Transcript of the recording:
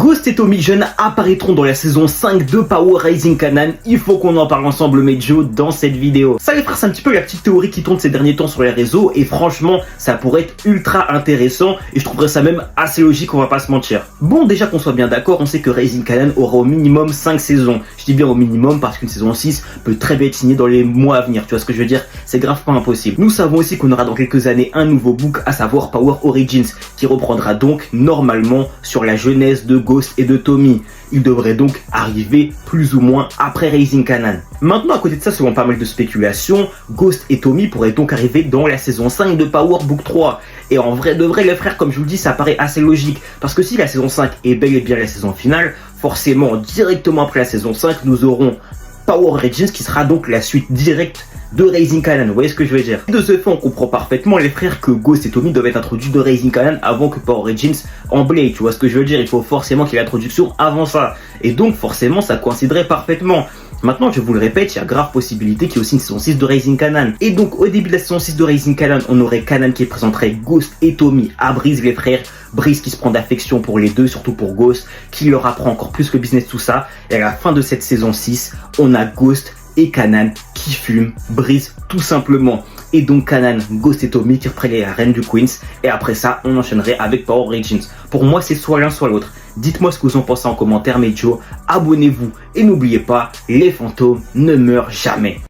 Ghost et Tommy jeunes apparaîtront dans la saison 5 de Power Rising Kanan. Il faut qu'on en parle ensemble, Mejo, dans cette vidéo. Ça les frères, c'est un petit peu la petite théorie qui tourne ces derniers temps sur les réseaux et franchement, ça pourrait être ultra intéressant et je trouverais ça même assez logique, on va pas se mentir. Bon, déjà qu'on soit bien d'accord, on sait que Rising Kanan aura au minimum 5 saisons. Je dis bien au minimum parce qu'une saison 6 peut très bien être signée dans les mois à venir, tu vois ce que je veux dire? C'est grave pas impossible. Nous savons aussi qu'on aura dans quelques années un nouveau book, à savoir Power Origins, qui reprendra donc normalement sur la jeunesse de Ghost et de Tommy. Il devrait donc arriver plus ou moins après Rising Kanan. Maintenant, à côté de ça, selon pas mal de spéculations, Ghost et Tommy pourraient donc arriver dans la saison 5 de Power Book 3. Et en vrai de vrai, les frères, comme je vous le dis, ça paraît assez logique. Parce que si la saison 5 est bel et bien la saison finale, forcément, directement après la saison 5, nous aurons Power Origins qui sera donc la suite directe de Rising Kanan, vous voyez ce que je veux dire? De ce fait, on comprend parfaitement, les frères, que Ghost et Tommy doivent être introduits de Rising Kanan avant que Power Origins en Blade, tu vois ce que je veux dire? Il faut forcément qu'il y ait l'introduction avant ça. Et donc, forcément, ça coïnciderait parfaitement. Maintenant, je vous le répète, il y a grave possibilité qu'il y ait aussi une saison 6 de Rising Kanan. Et donc, au début de la saison 6 de Rising Kanan, on aurait Kanan qui présenterait Ghost et Tommy à Breeze, les frères. Breeze qui se prend d'affection pour les deux, surtout pour Ghost, qui leur apprend encore plus le business, tout ça. Et à la fin de cette saison 6, on a Ghost et Kanan qui fument Breeze tout simplement. Et donc Kanan, Ghost et Tommy qui reprennent la reine du Queens. Et après ça, on enchaînerait avec Power Origins. Pour moi, c'est soit l'un, soit l'autre. Dites-moi ce que vous en pensez en commentaire, Mejo. Abonnez-vous et n'oubliez pas, les fantômes ne meurent jamais.